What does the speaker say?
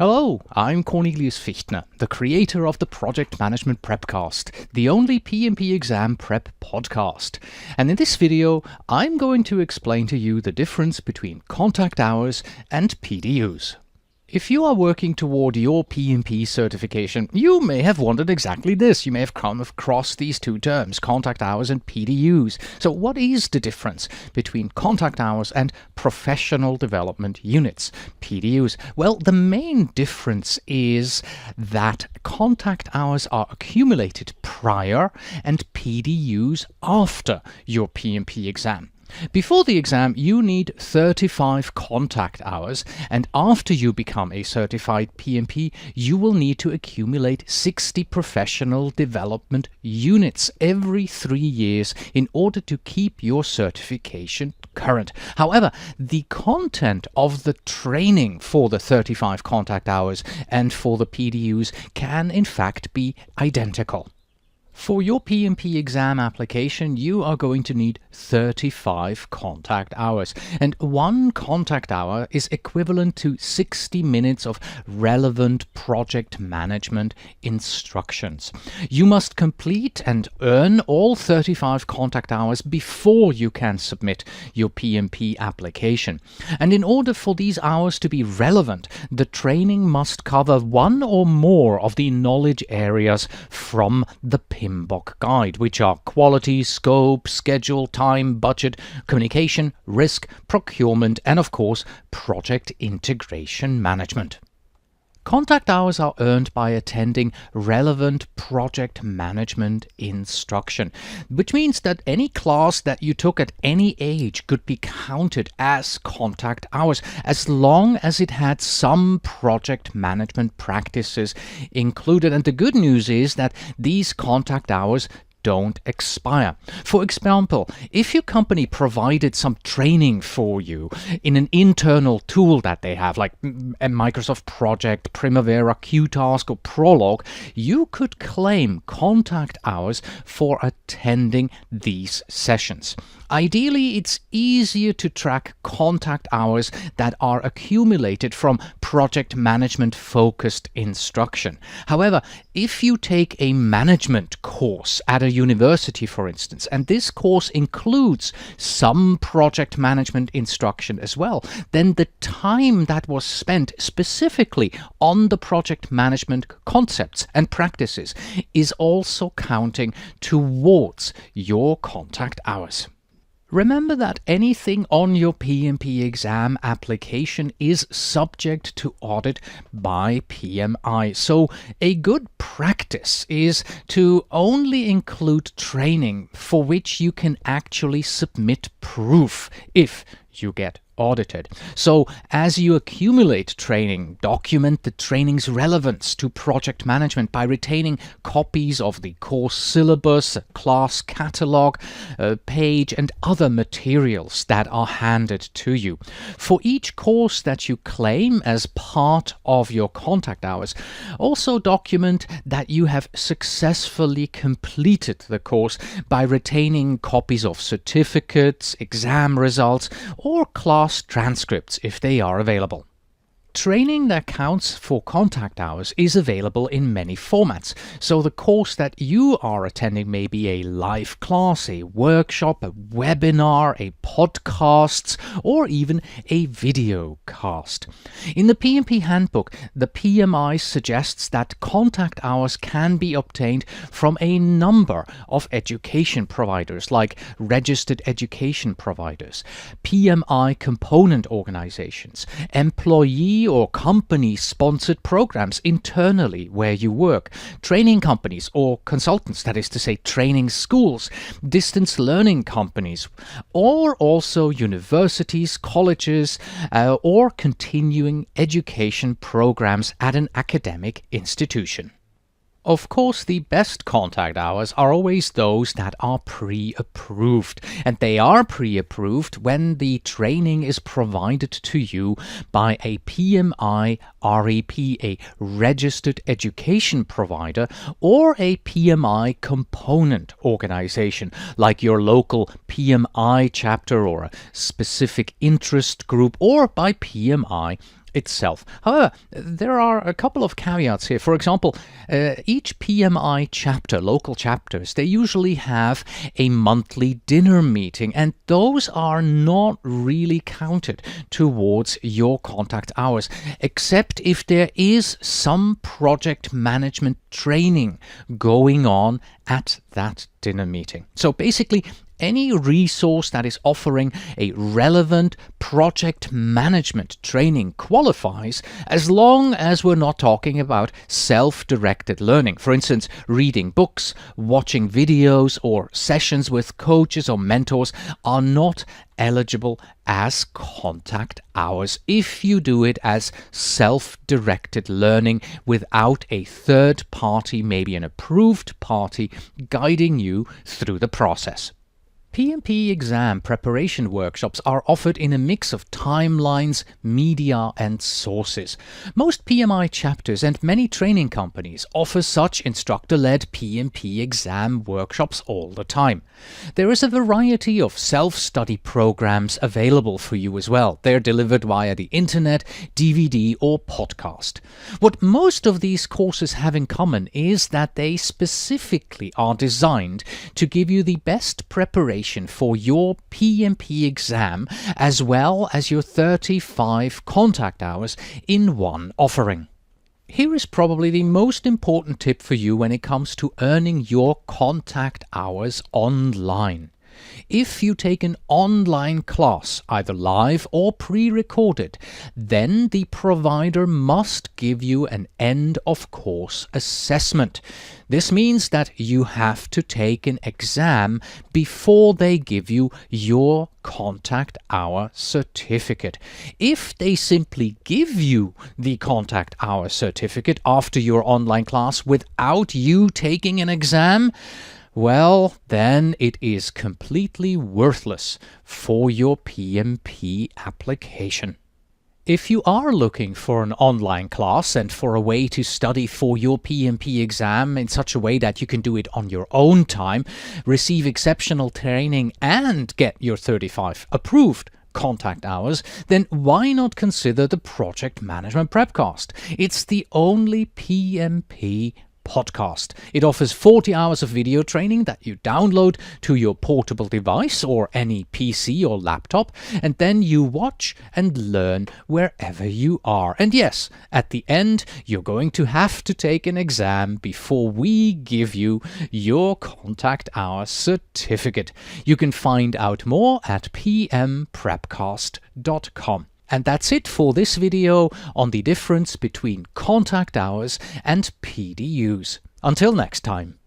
Hello, I'm Cornelius Fichtner, the creator of the Project Management Prepcast, the only PMP exam prep podcast. And in this video, I'm going to explain to you the difference between contact hours and PDUs. If you are working toward your PMP certification, you may have wondered exactly this. You may have come across these two terms, contact hours and PDUs. So what is the difference between contact hours and professional development units, PDUs? Well, the main difference is that contact hours are accumulated prior and PDUs after your PMP exam. Before the exam, you need 35 contact hours, and after you become a certified PMP, you will need to accumulate 60 professional development units every 3 years in order to keep your certification current. However, the content of the training for the 35 contact hours and for the PDUs can in fact be identical. For your PMP exam application, you are going to need 35 contact hours, and one contact hour is equivalent to 60 minutes of relevant project management instructions. You must complete and earn all 35 contact hours before you can submit your PMP application. And in order for these hours to be relevant, the training must cover one or more of the knowledge areas from the PMBOK guide, which are quality, scope, schedule, time, budget, communication, risk, procurement, and of course, project integration management. Contact hours are earned by attending relevant project management instruction, which means that any class that you took at any age could be counted as contact hours, as long as it had some project management practices included. And the good news is that these contact hours don't expire. For example, if your company provided some training for you in an internal tool that they have, like a Microsoft Project, Primavera, QTask, or Prolog, you could claim contact hours for attending these sessions. Ideally, it's easier to track contact hours that are accumulated from project management-focused instruction. However, if you take a management course at a university, for instance, and this course includes some project management instruction as well, then the time that was spent specifically on the project management concepts and practices is also counting towards your contact hours. Remember that anything on your PMP exam application is subject to audit by PMI. So a good practice is to only include training for which you can actually submit proof if you get audited. So as you accumulate training, document the training's relevance to project management by retaining copies of the course syllabus, class catalog, page, and other materials that are handed to you. For each course that you claim as part of your contact hours, also document that you have successfully completed the course by retaining copies of certificates, exam results, or class transcripts if they are available. Training that counts for contact hours is available in many formats. So the course that you are attending may be a live class, a workshop, a webinar, a podcast, or even a video cast. In the PMP handbook, the PMI suggests that contact hours can be obtained from a number of education providers, like registered education providers, PMI component organizations, employee or company-sponsored programs internally where you work, training companies or consultants, that is to say training schools, distance learning companies, or also universities, colleges, or continuing education programs at an academic institution. Of course, the best contact hours are always those that are pre-approved, and they are pre-approved when the training is provided to you by a PMI REP, a registered education provider, or a PMI component organization, like your local PMI chapter or a specific interest group, or by PMI itself. However, there are a couple of caveats here. For example, each PMI chapter, local chapters, they usually have a monthly dinner meeting, and those are not really counted towards your contact hours, except if there is some project management training going on at that dinner meeting. So basically, any resource that is offering a relevant project management training qualifies, as long as we're not talking about self-directed learning. For instance, reading books, watching videos, or sessions with coaches or mentors are not eligible as contact hours if you do it as self-directed learning without a third party, maybe an approved party, guiding you through the process. PMP exam preparation workshops are offered in a mix of timelines, media, and sources. Most PMI chapters and many training companies offer such instructor-led PMP exam workshops all the time. There is a variety of self-study programs available for you as well. They're delivered via the internet, DVD, or podcast. What most of these courses have in common is that they specifically are designed to give you the best preparation for your PMP exam, as well as your 35 contact hours in one offering. Here is probably the most important tip for you when it comes to earning your contact hours online. If you take an online class, either live or pre-recorded, then the provider must give you an end-of-course assessment. This means that you have to take an exam before they give you your contact hour certificate. If they simply give you the contact hour certificate after your online class without you taking an exam, well, then it is completely worthless for your PMP application. If you are looking for an online class and for a way to study for your PMP exam in such a way that you can do it on your own time, receive exceptional training, and get your 35 approved contact hours, then why not consider the Project Management Prepcast? It's the only PMP podcast. It offers 40 hours of video training that you download to your portable device or any PC or laptop, and then you watch and learn wherever you are. And yes, at the end, you're going to have to take an exam before we give you your contact hour certificate. You can find out more at pmprepcast.com. And that's it for this video on the difference between contact hours and PDUs. Until next time.